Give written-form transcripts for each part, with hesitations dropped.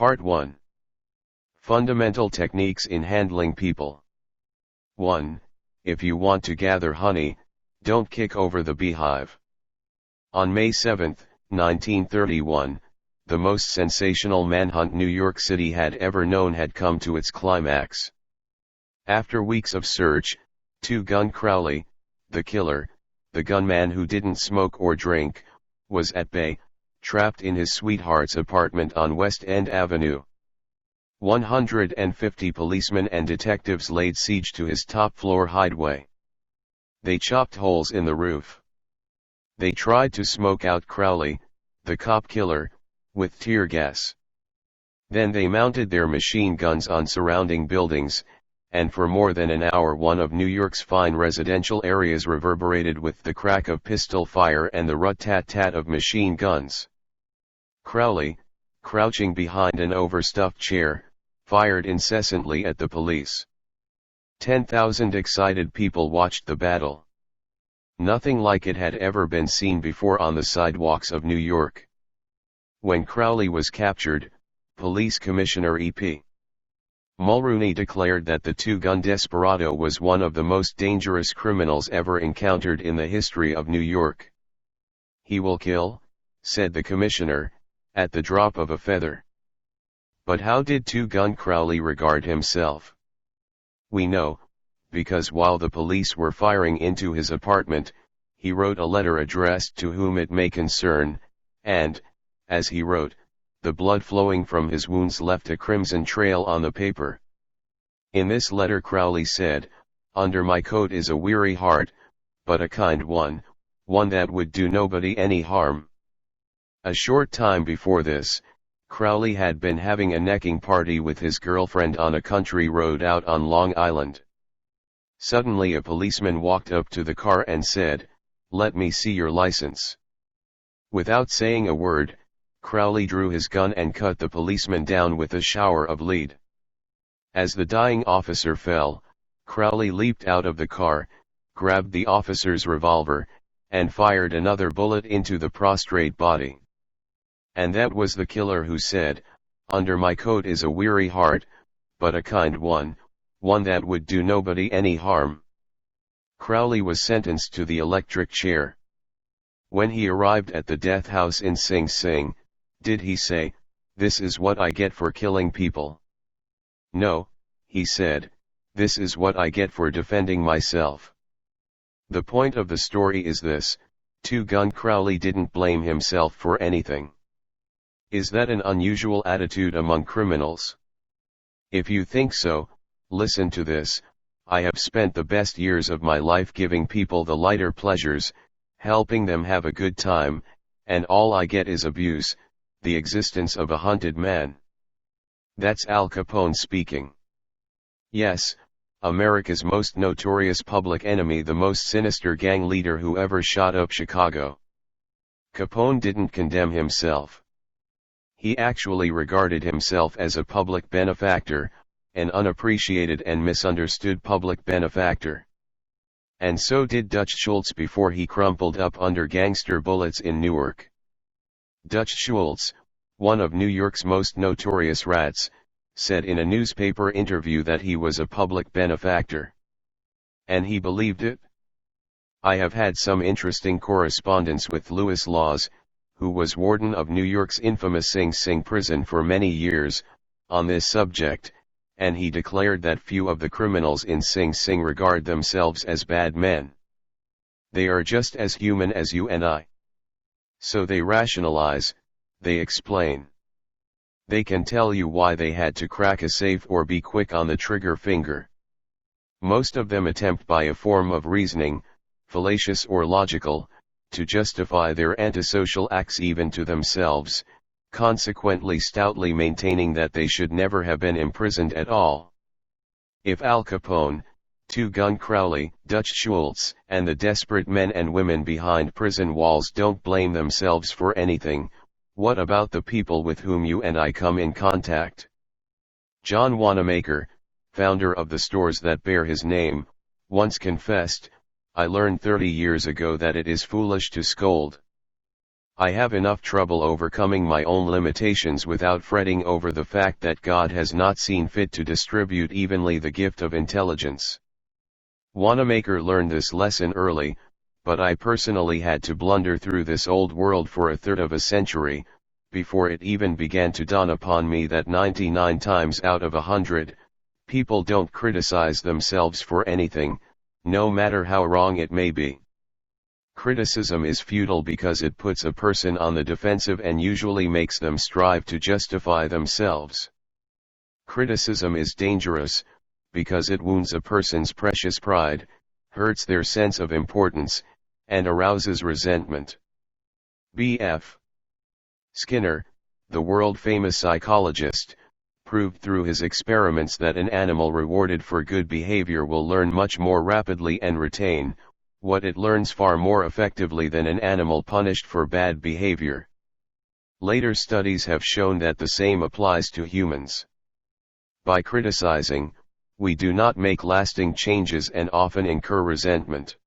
Part 1. Fundamental Techniques in Handling People. 1. If you want to gather honey, don't kick over the beehive. On May 7, 1931, the most sensational manhunt New York City had ever known had come to its climax. After weeks of search, Two-Gun Crowley, the killer, the gunman who didn't smoke or drink, was at bay, trapped in his sweetheart's apartment on West End Avenue. 150 policemen and detectives laid siege to his top-floor hideaway. They chopped holes in the roof. They tried to smoke out Crowley, the cop killer, with tear gas. Then they mounted their machine guns on surrounding buildings, and for more than an hour one of New York's fine residential areas reverberated with the crack of pistol fire and the rat-tat-tat of machine guns. Crowley, crouching behind an overstuffed chair, fired incessantly at the police. 10,000 excited people watched the battle. Nothing like it had ever been seen before on the sidewalks of New York. When Crowley was captured, Police Commissioner E.P. Mulrooney declared that the two-gun desperado was one of the most dangerous criminals ever encountered in the history of New York. "He will kill," said the commissioner, "at the drop of a feather." But how did Two-Gun Crowley regard himself? We know, because while the police were firing into his apartment, he wrote a letter addressed to whom it may concern, and, as he wrote, the blood flowing from his wounds left a crimson trail on the paper. In this letter Crowley said, "Under my coat is a weary heart, but a kind one, one that would do nobody any harm." A short time before this, Crowley had been having a necking party with his girlfriend on a country road out on Long Island. Suddenly a policeman walked up to the car and said, "Let me see your license." Without saying a word, Crowley drew his gun and cut the policeman down with a shower of lead. As the dying officer fell, Crowley leaped out of the car, grabbed the officer's revolver, and fired another bullet into the prostrate body. And that was the killer who said, "Under my coat is a weary heart, but a kind one, one that would do nobody any harm." Crowley was sentenced to the electric chair. When he arrived at the death house in Sing Sing, did he say, "This is what I get for killing people"? No, he said, "This is what I get for defending myself." The point of the story is this: Two-Gun Crowley didn't blame himself for anything. Is that an unusual attitude among criminals? If you think so, listen to this. I have spent the best years of my life giving people the lighter pleasures, helping them have a good time, and all I get is abuse, the existence of a hunted man. That's Al Capone speaking. Yes, America's most notorious public enemy, the most sinister gang leader who ever shot up Chicago. Capone didn't condemn himself. He actually regarded himself as a public benefactor, an unappreciated and misunderstood public benefactor. And so did Dutch Schultz before he crumpled up under gangster bullets in Newark. Dutch Schultz, one of New York's most notorious rats, said in a newspaper interview that he was a public benefactor. And he believed it? I have had some interesting correspondence with Louis Laws, who was warden of New York's infamous Sing Sing prison for many years, on this subject, and he declared that few of the criminals in Sing Sing regard themselves as bad men. They are just as human as you and I. So they rationalize, they explain. They can tell you why they had to crack a safe or be quick on the trigger finger. Most of them attempt by a form of reasoning, fallacious or logical, to justify their antisocial acts even to themselves, consequently stoutly maintaining that they should never have been imprisoned at all. If Al Capone, Two-Gun Crowley, Dutch Schultz, and the desperate men and women behind prison walls don't blame themselves for anything, what about the people with whom you and I come in contact? John Wanamaker, founder of the stores that bear his name, once confessed, "I learned 30 years ago that it is foolish to scold. I have enough trouble overcoming my own limitations without fretting over the fact that God has not seen fit to distribute evenly the gift of intelligence. Wanamaker learned this lesson early, but I personally had to blunder through this old world for a third of a century, before it even began to dawn upon me that 99 times out of 100, people don't criticize themselves for anything, no matter how wrong it may be. Criticism is futile because it puts a person on the defensive and usually makes them strive to justify themselves. Criticism is dangerous, because it wounds a person's precious pride, hurts their sense of importance, and arouses resentment. B.F. Skinner, the world-famous psychologist, proved through his experiments that an animal rewarded for good behavior will learn much more rapidly and retain what it learns far more effectively than an animal punished for bad behavior. Later studies have shown that the same applies to humans. By criticizing, we do not make lasting changes and often incur resentment.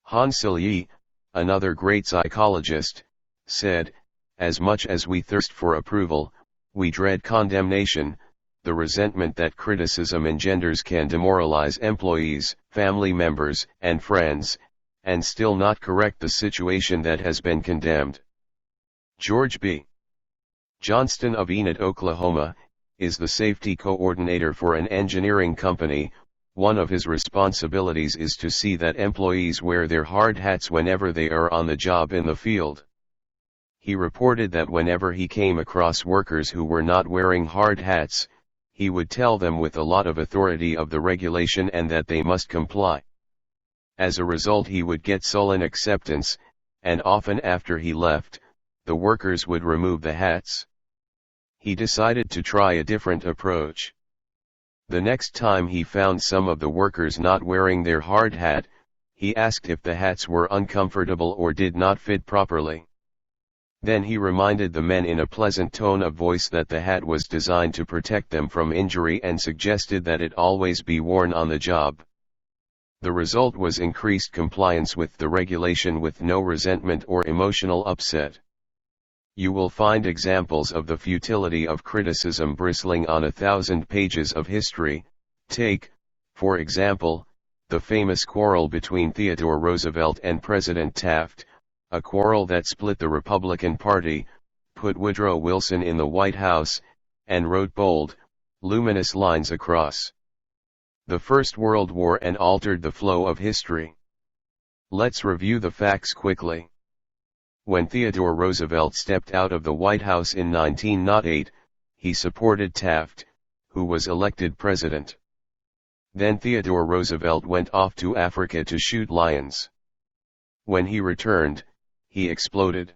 Hans Selye, another great psychologist, said, "As much as we thirst for approval, we dread condemnation. The resentment that criticism engenders can demoralize employees, family members, and friends, and still not correct the situation that has been condemned." George B. Johnston of Enid, Oklahoma, is the safety coordinator for an engineering company. One of his responsibilities is to see that employees wear their hard hats whenever they are on the job in the field. He reported that whenever he came across workers who were not wearing hard hats, he would tell them with a lot of authority of the regulation and that they must comply. As a result, he would get sullen acceptance, and often after he left, the workers would remove the hats. He decided to try a different approach. The next time he found some of the workers not wearing their hard hat, he asked if the hats were uncomfortable or did not fit properly. Then he reminded the men in a pleasant tone of voice that the hat was designed to protect them from injury and suggested that it always be worn on the job. The result was increased compliance with the regulation with no resentment or emotional upset. You will find examples of the futility of criticism bristling on 1,000 pages of history. Take, for example, the famous quarrel between Theodore Roosevelt and President Taft, a quarrel that split the Republican Party, put Woodrow Wilson in the White House, and wrote bold, luminous lines across the First World War and altered the flow of history. Let's review the facts quickly. When Theodore Roosevelt stepped out of the White House in 1908, he supported Taft, who was elected president. Then Theodore Roosevelt went off to Africa to shoot lions. When he returned, he exploded.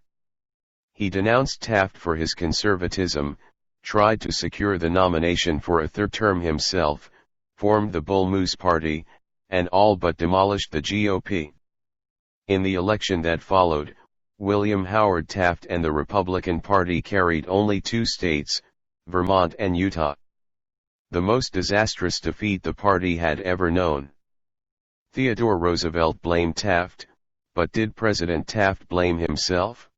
He denounced Taft for his conservatism, tried to secure the nomination for a third term himself, formed the Bull Moose Party, and all but demolished the GOP. In the election that followed, William Howard Taft and the Republican Party carried only 2 states, Vermont and Utah. The most disastrous defeat the party had ever known. Theodore Roosevelt blamed Taft, but did President Taft blame himself?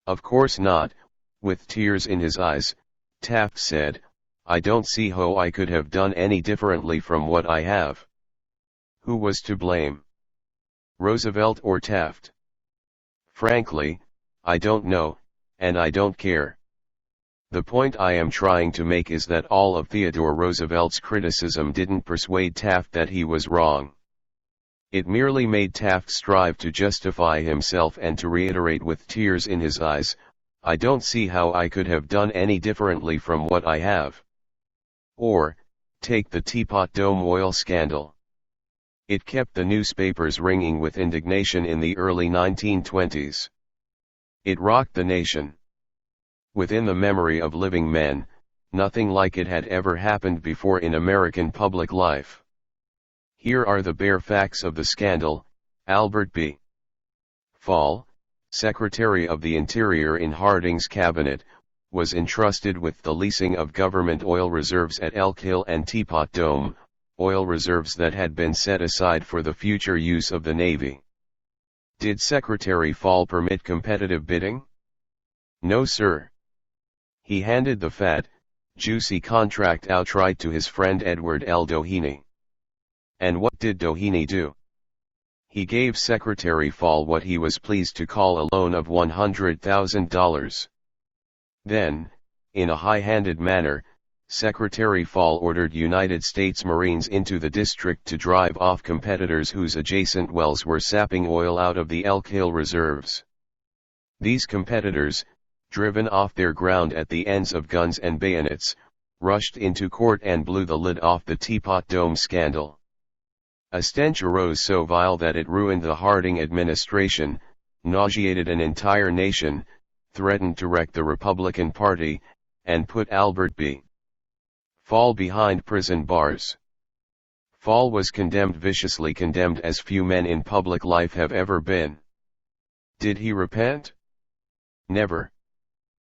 Of course not. With tears in his eyes, Taft said, "I don't see how I could have done any differently from what I have." Who was to blame? Roosevelt or Taft? Frankly, I don't know, and I don't care. The point I am trying to make is that all of Theodore Roosevelt's criticism didn't persuade Taft that he was wrong. It merely made Taft strive to justify himself and to reiterate with tears in his eyes, "I don't see how I could have done any differently from what I have." Or, take the Teapot Dome oil scandal. It kept the newspapers ringing with indignation in the early 1920s. It rocked the nation. Within the memory of living men, nothing like it had ever happened before in American public life. Here are the bare facts of the scandal. Albert B. Fall, Secretary of the Interior in Harding's cabinet, was entrusted with the leasing of government oil reserves at Elk Hill and Teapot Dome, oil reserves that had been set aside for the future use of the Navy. Did Secretary Fall permit competitive bidding? No sir. He handed the fat, juicy contract outright to his friend Edward L. Doheny. And what did Doheny do? He gave Secretary Fall what he was pleased to call a loan of $100,000. Then, in a high-handed manner, Secretary Fall ordered United States Marines into the district to drive off competitors whose adjacent wells were sapping oil out of the Elk Hill reserves. These competitors, driven off their ground at the ends of guns and bayonets, rushed into court and blew the lid off the Teapot Dome scandal. A stench arose so vile that it ruined the Harding administration, nauseated an entire nation, threatened to wreck the Republican Party, and put Albert B. Fall behind prison bars. Fall was condemned, viciously condemned, as few men in public life have ever been. Did he repent? Never.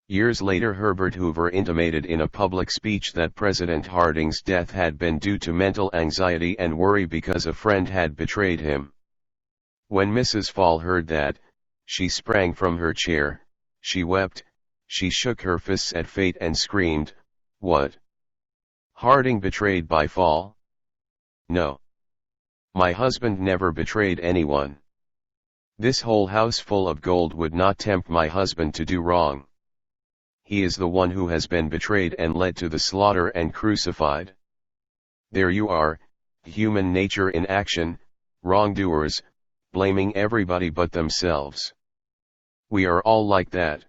Years later, Herbert Hoover intimated in a public speech that President Harding's death had been due to mental anxiety and worry because a friend had betrayed him. When Mrs. Fall heard that, she sprang from her chair, she wept, she shook her fists at fate and screamed, "What? Harding betrayed by Fall? No. My husband never betrayed anyone. This whole house full of gold would not tempt my husband to do wrong. He is the one who has been betrayed and led to the slaughter and crucified." There you are, human nature in action, wrongdoers, blaming everybody but themselves. We are all like that.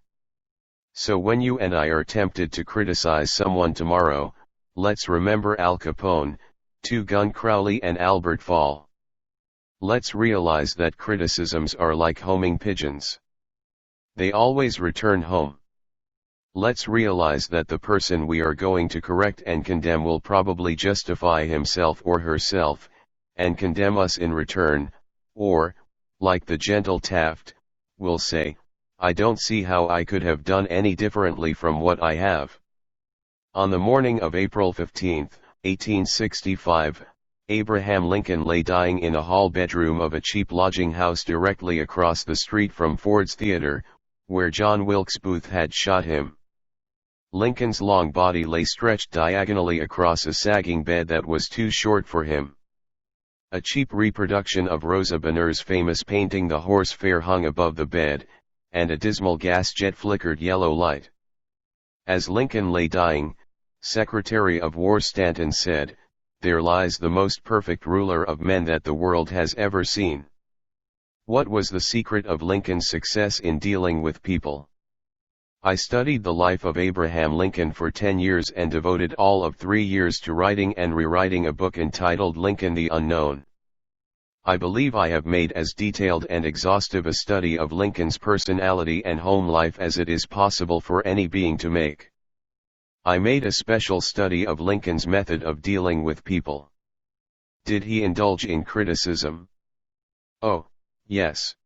So when you and I are tempted to criticize someone tomorrow, let's remember Al Capone, Two Gun Crowley and Albert Fall. Let's realize that criticisms are like homing pigeons. They always return home. Let's realize that the person we are going to correct and condemn will probably justify himself or herself, and condemn us in return, or, like the gentle Taft, will say, "I don't see how I could have done any differently from what I have." On the morning of April 15, 1865, Abraham Lincoln lay dying in a hall bedroom of a cheap lodging house directly across the street from Ford's Theater, where John Wilkes Booth had shot him. Lincoln's long body lay stretched diagonally across a sagging bed that was too short for him. A cheap reproduction of Rosa Bonheur's famous painting The Horse Fair hung above the bed, and a dismal gas jet flickered yellow light. As Lincoln lay dying, Secretary of War Stanton said, "There lies the most perfect ruler of men that the world has ever seen." What was the secret of Lincoln's success in dealing with people? I studied the life of Abraham Lincoln for 10 years and devoted all of 3 years to writing and rewriting a book entitled Lincoln the Unknown. I believe I have made as detailed and exhaustive a study of Lincoln's personality and home life as it is possible for any being to make. I made a special study of Lincoln's method of dealing with people. Did he indulge in criticism? Oh, yes.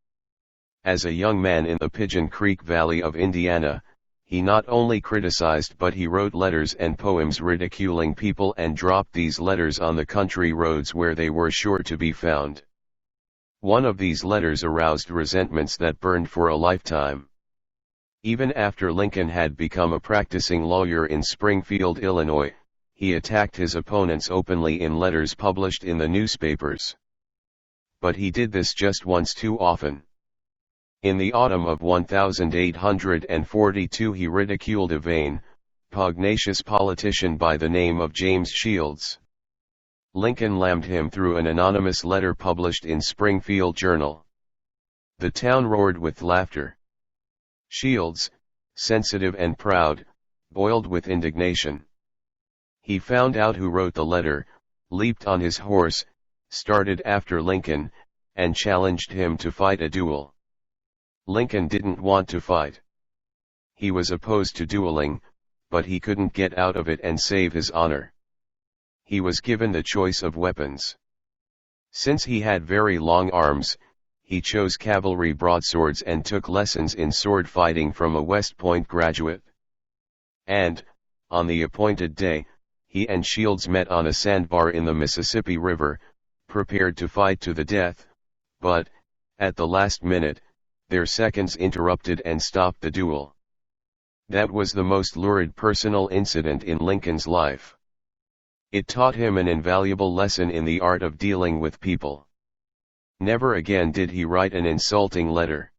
As a young man in the Pigeon Creek Valley of Indiana, he not only criticized but he wrote letters and poems ridiculing people and dropped these letters on the country roads where they were sure to be found. One of these letters aroused resentments that burned for a lifetime. Even after Lincoln had become a practicing lawyer in Springfield, Illinois, he attacked his opponents openly in letters published in the newspapers. But he did this just once too often. In the autumn of 1842 he ridiculed a vain, pugnacious politician by the name of James Shields. Lincoln lammed him through an anonymous letter published in Springfield Journal. The town roared with laughter. Shields, sensitive and proud, boiled with indignation. He found out who wrote the letter, leaped on his horse, started after Lincoln, and challenged him to fight a duel. Lincoln didn't want to fight. He was opposed to dueling, but he couldn't get out of it and save his honor. He was given the choice of weapons. Since he had very long arms, he chose cavalry broadswords and took lessons in sword fighting from a West Point graduate. And, on the appointed day, he and Shields met on a sandbar in the Mississippi River, prepared to fight to the death, but, At the last minute, their seconds interrupted and stopped the duel. That was the most lurid personal incident in Lincoln's life. It taught him an invaluable lesson in the art of dealing with people. Never again did he write an insulting letter.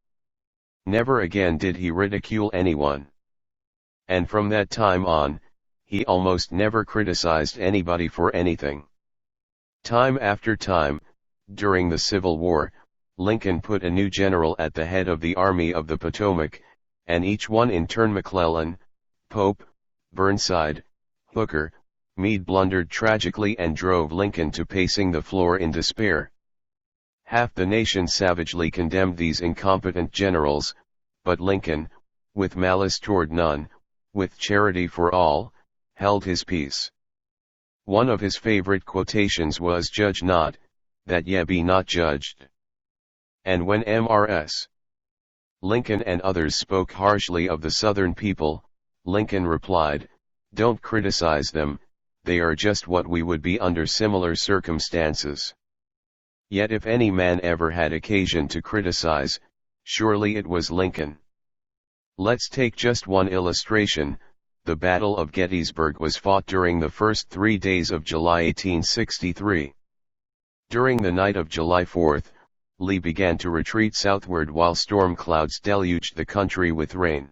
Never again did he ridicule anyone. And from that time on, he almost never criticized anybody for anything. Time after time, during the Civil War, Lincoln put a new general at the head of the Army of the Potomac, and each one in turn McClellan, Pope, Burnside, Hooker, Meade blundered tragically and drove Lincoln to pacing the floor in despair. Half the nation savagely condemned these incompetent generals, but Lincoln, with malice toward none, with charity for all, held his peace. One of his favorite quotations was, "Judge not, that ye be not judged." And when Mrs. Lincoln and others spoke harshly of the Southern people, Lincoln replied, "Don't criticize them, they are just what we would be under similar circumstances." Yet if any man ever had occasion to criticize, surely it was Lincoln. Let's take just one illustration. The Battle of Gettysburg was fought during the first 3 days of July 1863. During the night of July 4th, Lee began to retreat southward while storm clouds deluged the country with rain.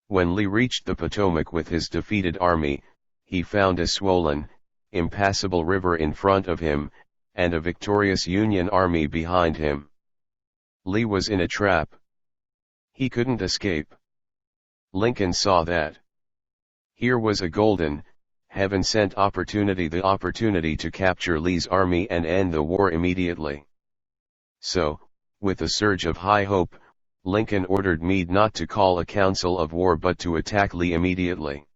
When Lee reached the Potomac with his defeated army, he found a swollen, impassable river in front of him, and a victorious Union army behind him. Lee was in a trap. He couldn't escape. Lincoln saw that. Here was a golden, heaven-sent opportunity, the opportunity to capture Lee's army and end the war immediately. So, with a surge of high hope, Lincoln ordered Meade not to call a council of war but to attack Lee immediately.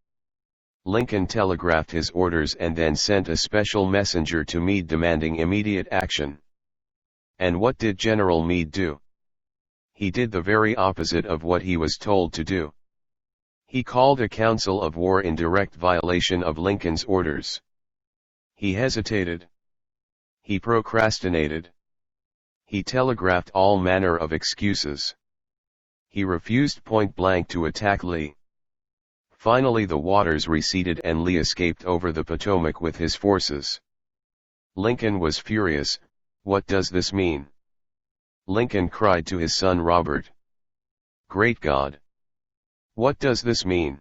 Lincoln telegraphed his orders and then sent a special messenger to Meade demanding immediate action. And what did General Meade do? He did the very opposite of what he was told to do. He called a council of war in direct violation of Lincoln's orders. He hesitated. He procrastinated. He telegraphed all manner of excuses. He refused point blank to attack Lee. Finally the waters receded and Lee escaped over the Potomac with his forces. Lincoln was furious. What does this mean? Lincoln cried to his son Robert. Great God! What does this mean?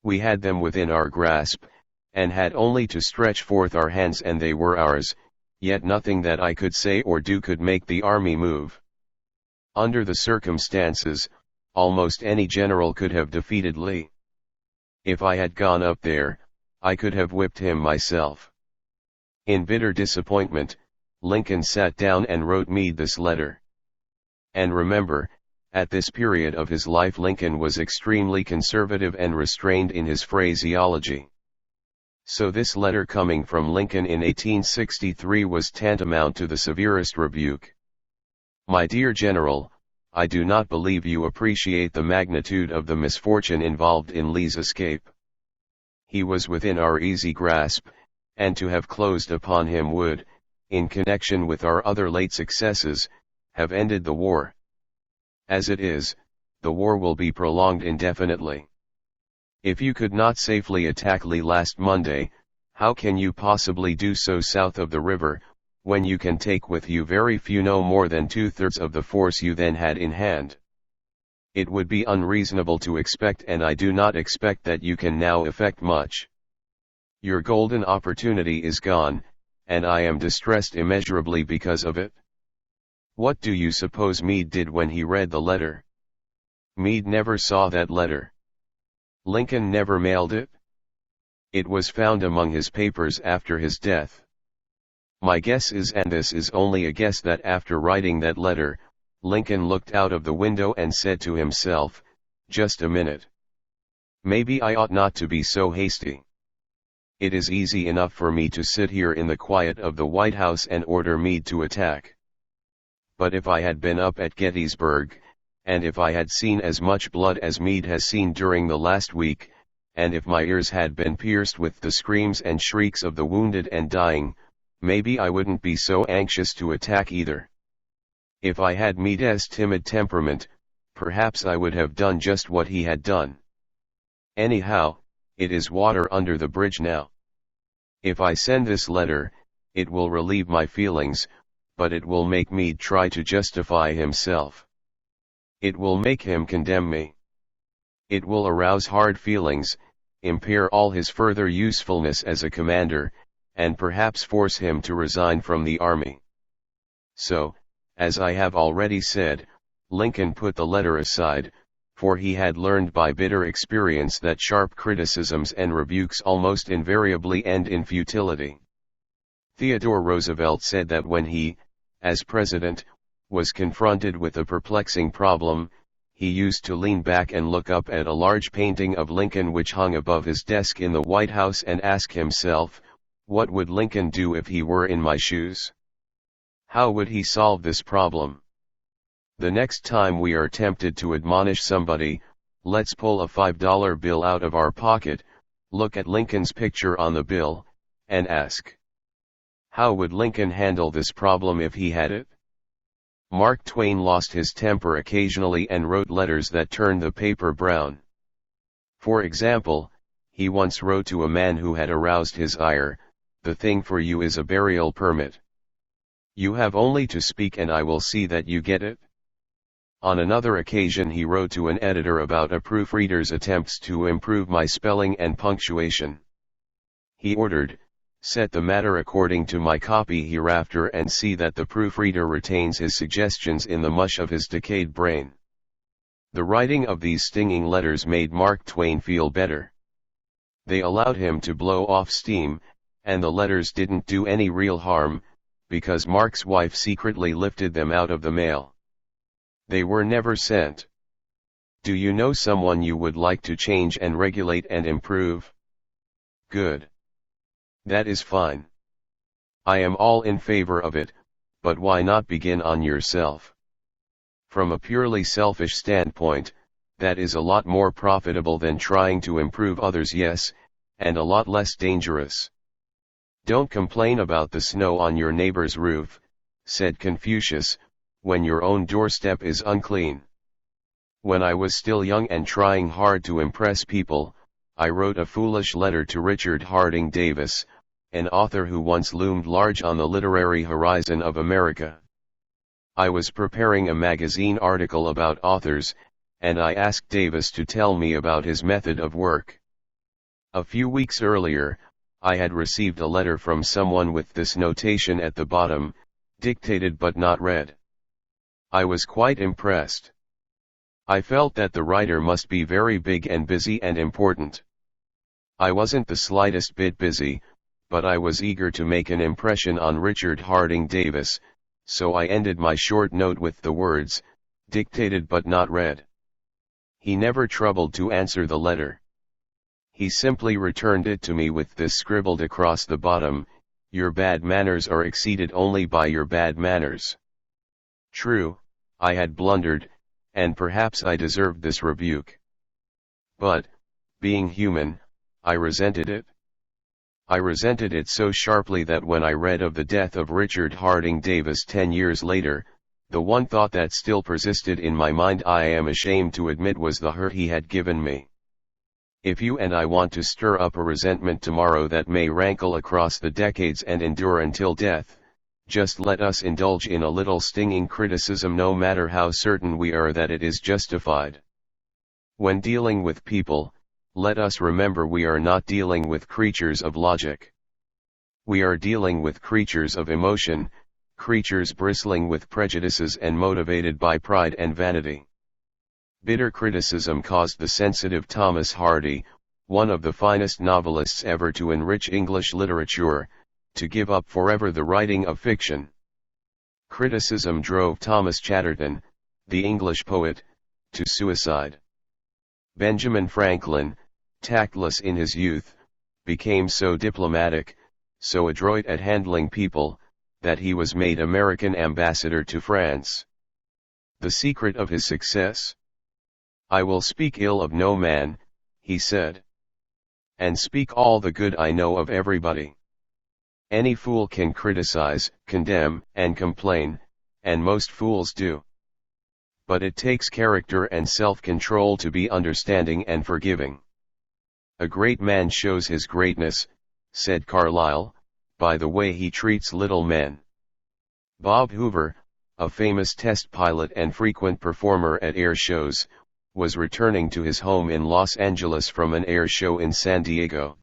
We had them within our grasp, and had only to stretch forth our hands and they were ours, yet nothing that I could say or do could make the army move. Under the circumstances, almost any general could have defeated Lee. If I had gone up there, I could have whipped him myself. In bitter disappointment, Lincoln sat down and wrote Meade this letter. And remember, at this period of his life Lincoln was extremely conservative and restrained in his phraseology. So this letter coming from Lincoln in 1863 was tantamount to the severest rebuke. My dear General, I do not believe you appreciate the magnitude of the misfortune involved in Lee's escape. He was within our easy grasp, and to have closed upon him would, in connection with our other late successes, have ended the war. As it is, the war will be prolonged indefinitely. If you could not safely attack Lee last Monday, how can you possibly do so south of the river, when you can take with you very few, no more than 2/3 of the force you then had in hand? It would be unreasonable to expect, and I do not expect, that you can now effect much. Your golden opportunity is gone, and I am distressed immeasurably because of it. What do you suppose Meade did when he read the letter? Meade never saw that letter. Lincoln never mailed it. It was found among his papers after his death. My guess is, and this is only a guess, that after writing that letter, Lincoln looked out of the window and said to himself, "Just a minute. Maybe I ought not to be so hasty. It is easy enough for me to sit here in the quiet of the White House and order Meade to attack. But if I had been up at Gettysburg, and if I had seen as much blood as Meade has seen during the last week, and if my ears had been pierced with the screams and shrieks of the wounded and dying, maybe I wouldn't be so anxious to attack either. If I had Meade's timid temperament, perhaps I would have done just what he had done. Anyhow, it is water under the bridge now. If I send this letter, it will relieve my feelings, but it will make Meade try to justify himself. It will make him condemn me. It will arouse hard feelings, impair all his further usefulness as a commander, and perhaps force him to resign from the army. So, as I have already said, Lincoln put the letter aside, for he had learned by bitter experience that sharp criticisms and rebukes almost invariably end in futility. Theodore Roosevelt said that when he, as president, was confronted with a perplexing problem, he used to lean back and look up at a large painting of Lincoln which hung above his desk in the White House and ask himself, what would Lincoln do if he were in my shoes? How would he solve this problem? The next time we are tempted to admonish somebody, let's pull a $5 bill out of our pocket, look at Lincoln's picture on the bill, and ask, how would Lincoln handle this problem if he had it? Mark Twain lost his temper occasionally and wrote letters that turned the paper brown. For example, he once wrote to a man who had aroused his ire, "The thing for you is a burial permit. You have only to speak and I will see that you get it." On another occasion he wrote to an editor about a proofreader's attempts to improve my spelling and punctuation. He ordered, "Set the matter according to my copy hereafter and see that the proofreader retains his suggestions in the mush of his decayed brain." The writing of these stinging letters made Mark Twain feel better. They allowed him to blow off steam, and the letters didn't do any real harm, because Mark's wife secretly lifted them out of the mail. They were never sent. Do you know someone you would like to change and regulate and improve? Good. That is fine. I am all in favor of it, but why not begin on yourself? From a purely selfish standpoint, that is a lot more profitable than trying to improve others, yes, and a lot less dangerous. Don't complain about the snow on your neighbor's roof, said Confucius, when your own doorstep is unclean. When I was still young and trying hard to impress people, I wrote a foolish letter to Richard Harding Davis, an author who once loomed large on the literary horizon of America. I was preparing a magazine article about authors, and I asked Davis to tell me about his method of work. A few weeks earlier, I had received a letter from someone with this notation at the bottom, dictated but not read. I was quite impressed. I felt that the writer must be very big and busy and important. I wasn't the slightest bit busy, but I was eager to make an impression on Richard Harding Davis, so I ended my short note with the words, "Dictated but not read." He never troubled to answer the letter. He simply returned it to me with this scribbled across the bottom, "Your bad manners are exceeded only by your bad manners." True, I had blundered, and perhaps I deserved this rebuke. But, being human, I resented it. I resented it so sharply that when I read of the death of Richard Harding Davis 10 years later, the one thought that still persisted in my mind, I am ashamed to admit, was the hurt he had given me. If you and I want to stir up a resentment tomorrow that may rankle across the decades and endure until death, just let us indulge in a little stinging criticism, no matter how certain we are that it is justified. When dealing with people, let us remember we are not dealing with creatures of logic. We are dealing with creatures of emotion, creatures bristling with prejudices and motivated by pride and vanity. Bitter criticism caused the sensitive Thomas Hardy, one of the finest novelists ever to enrich English literature, to give up forever the writing of fiction. Criticism drove Thomas Chatterton, the English poet, to suicide. Benjamin Franklin, tactless in his youth, became so diplomatic, so adroit at handling people, that he was made American ambassador to France. The secret of his success? "I will speak ill of no man," he said, "and speak all the good I know of everybody. Any fool can criticize, condemn, and complain, and most fools do. But it takes character and self-control to be understanding and forgiving. A great man shows his greatness, said Carlyle, by the way he treats little men. Bob Hoover, a famous test pilot and frequent performer at air shows, was returning to his home in Los Angeles from an air show in San Diego.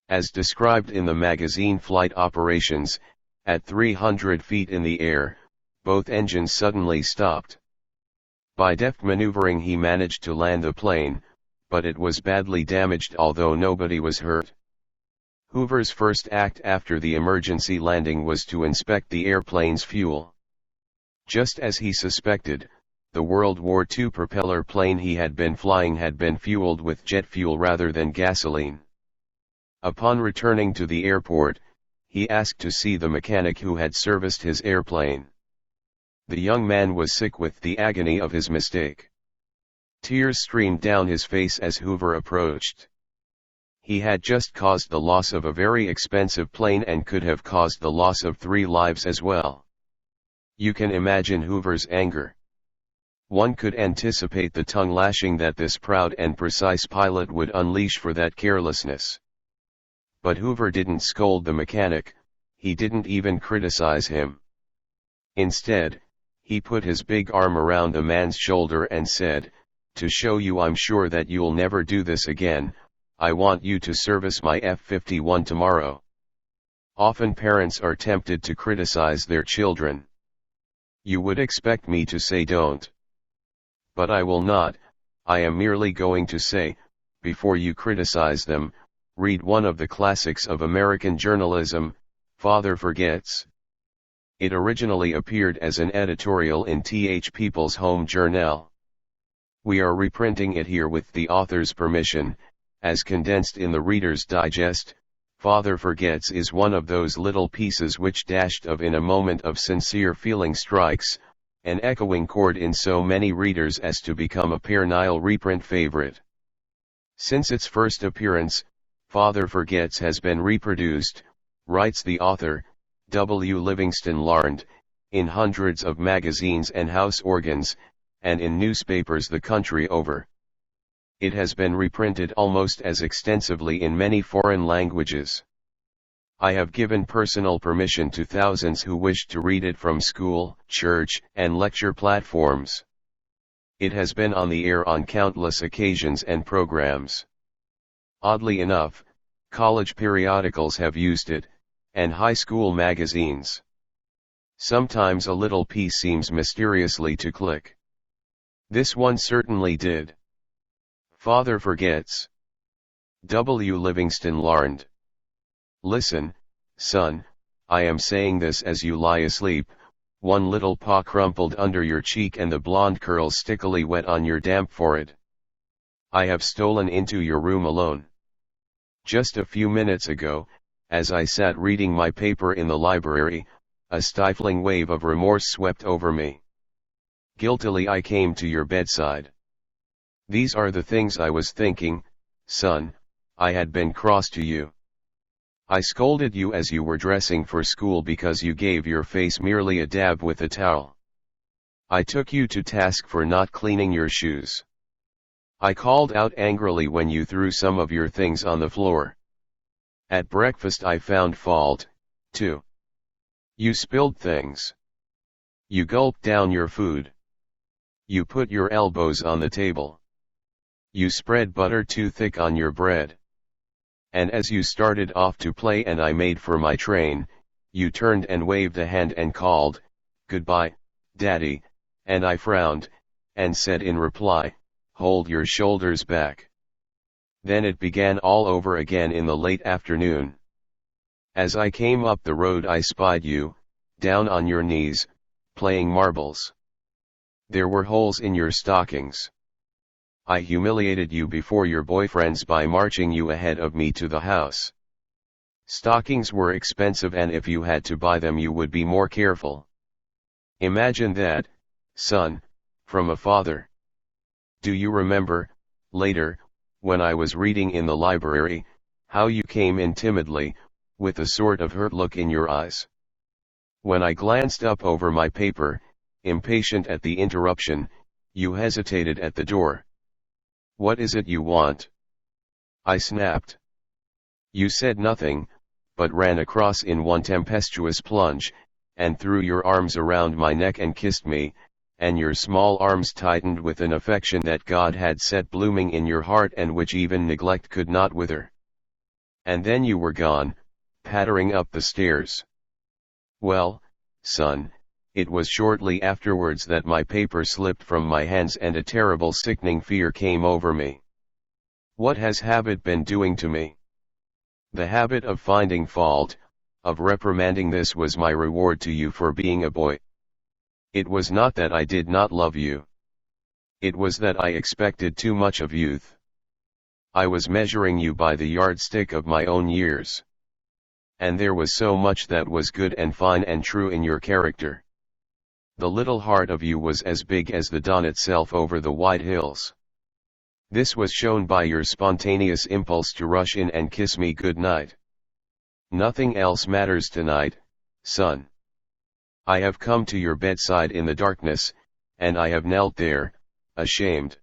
As described in the magazine Flight Operations, at 300 feet in the air, both engines suddenly stopped. By deft maneuvering he managed to land the plane, but it was badly damaged although nobody was hurt. Hoover's first act after the emergency landing was to inspect the airplane's fuel. Just as he suspected, the World War II propeller plane he had been flying had been fueled with jet fuel rather than gasoline. Upon returning to the airport, he asked to see the mechanic who had serviced his airplane. The young man was sick with the agony of his mistake. Tears streamed down his face as Hoover approached. He had just caused the loss of a very expensive plane and could have caused the loss of 3 lives as well. You can imagine Hoover's anger. One could anticipate the tongue lashing that this proud and precise pilot would unleash for that carelessness. But Hoover didn't scold the mechanic, he didn't even criticize him. Instead, he put his big arm around the man's shoulder and said, "To show you I'm sure that you'll never do this again, I want you to service my F-51 tomorrow." Often parents are tempted to criticize their children. You would expect me to say don't. But I will not. I am merely going to say, before you criticize them, read one of the classics of American journalism, Father Forgets. It originally appeared as an editorial in Th. People's Home Journal. We are reprinting it here with the author's permission, as condensed in the Reader's Digest. Father Forgets is one of those little pieces which dashed of in a moment of sincere feeling strikes, an echoing chord in so many readers as to become a perennial reprint favorite. Since its first appearance, Father Forgets has been reproduced, writes the author, W. Livingston Larned, in hundreds of magazines and house organs, and in newspapers the country over. It has been reprinted almost as extensively in many foreign languages. I have given personal permission to thousands who wished to read it from school, church, and lecture platforms. It has been on the air on countless occasions and programs. Oddly enough, college periodicals have used it, and high school magazines. Sometimes a little piece seems mysteriously to click. This one certainly did. Father Forgets. W. Livingston Larned. Listen, son, I am saying this as you lie asleep, one little paw crumpled under your cheek and the blonde curls stickily wet on your damp forehead. I have stolen into your room alone. Just a few minutes ago, as I sat reading my paper in the library, a stifling wave of remorse swept over me. Guiltily I came to your bedside. These are the things I was thinking, son. I had been cross to you. I scolded you as you were dressing for school because you gave your face merely a dab with a towel. I took you to task for not cleaning your shoes. I called out angrily when you threw some of your things on the floor. At breakfast I found fault, too. You spilled things. You gulped down your food. You put your elbows on the table. You spread butter too thick on your bread. And as you started off to play and I made for my train, you turned and waved a hand and called, "Goodbye, Daddy," and I frowned, and said in reply, "Hold your shoulders back." Then it began all over again in the late afternoon. As I came up the road I spied you, down on your knees, playing marbles. There were holes in your stockings. I humiliated you before your boyfriends by marching you ahead of me to the house. Stockings were expensive and if you had to buy them you would be more careful. Imagine that, son, from a father. Do you remember, later, when I was reading in the library, how you came in timidly, with a sort of hurt look in your eyes? When I glanced up over my paper, impatient at the interruption, you hesitated at the door. "What is it you want?" I snapped. You said nothing, but ran across in one tempestuous plunge, and threw your arms around my neck and kissed me, and your small arms tightened with an affection that God had set blooming in your heart and which even neglect could not wither. And then you were gone, pattering up the stairs. Well, son, it was shortly afterwards that my paper slipped from my hands and a terrible sickening fear came over me. What has habit been doing to me? The habit of finding fault, of reprimanding. This was my reward to you for being a boy. It was not that I did not love you. It was that I expected too much of youth. I was measuring you by the yardstick of my own years. And there was so much that was good and fine and true in your character. The little heart of you was as big as the dawn itself over the white hills. This was shown by your spontaneous impulse to rush in and kiss me good night. Nothing else matters tonight, son. I have come to your bedside in the darkness, and I have knelt there, ashamed.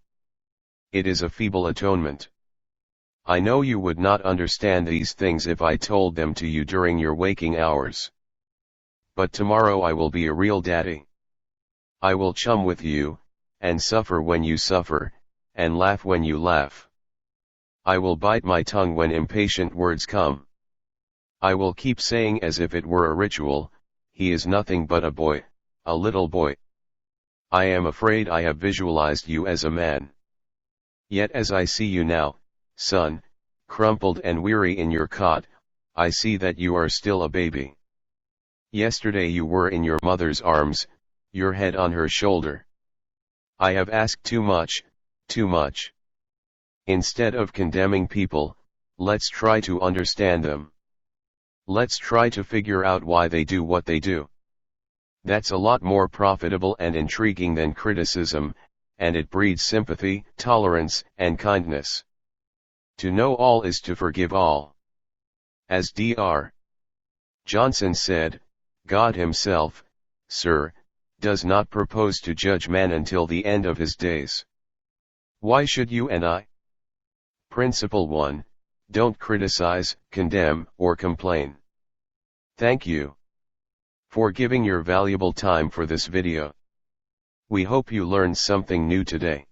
It is a feeble atonement. I know you would not understand these things if I told them to you during your waking hours. But tomorrow I will be a real daddy. I will chum with you, and suffer when you suffer, and laugh when you laugh. I will bite my tongue when impatient words come. I will keep saying as if it were a ritual, he is nothing but a boy, a little boy. I am afraid I have visualized you as a man. Yet as I see you now, son, crumpled and weary in your cot, I see that you are still a baby. Yesterday you were in your mother's arms, your head on her shoulder. I have asked too much, too much. Instead of condemning people, let's try to understand them. Let's try to figure out why they do what they do. That's a lot more profitable and intriguing than criticism, and it breeds sympathy, tolerance, and kindness. To know all is to forgive all. As Dr. Johnson said, God himself, sir, does not propose to judge man until the end of his days. Why should you and I? Principle 1, don't criticize, condemn, or complain. Thank you for giving your valuable time for this video. We hope you learned something new today.